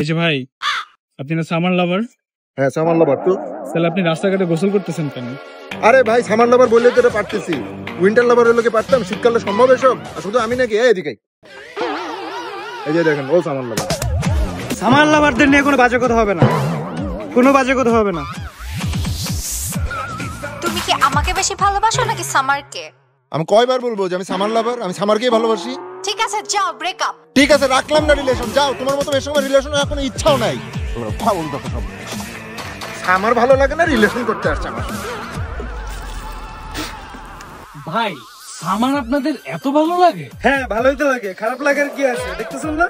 এই যে ভাই, আপনি না সামার লাভার? হ্যাঁ সামার লাভার। তো তাহলে আপনি রাস্তাঘাটে গোসল করতেছেন কেন? আরে ভাই সামার লাভার বললে তো এটা পারতেছি, উইন্টার লাভার হলে কি পারতাম? শীতকালে সম্ভব এসব? শুধু আমি নাকি? এদিকে এই যে দেখেন, ও সামার লাভার। সামার লাভারদের নিয়ে কোনো বাজে কথা হবে না, কোনো বাজে কথা হবে না। তুমি কি আমাকে বেশি ভালোবাসো নাকি সামারকে? আমি কয়বার বলবো যে আমি সামার লাভার? আমি সামারকেই ভালোবাসি। ঠিক আছে যাও, ব্রেকআপ। ঠিক আছে, রাখলাম না রিলেশন, যাও। তোমার মতো এর সঙ্গে রিলেশন এখন ইচ্ছাও নাই। ফাউল কথা সব। সামার ভালো লাগে না, রিলেশন করতে আসছে আমার। ভাই সামার আপনাদের এত ভালো লাগে? হ্যাঁ ভালোই তো লাগে, খারাপ লাগার কি আছে? দেখতেছেন না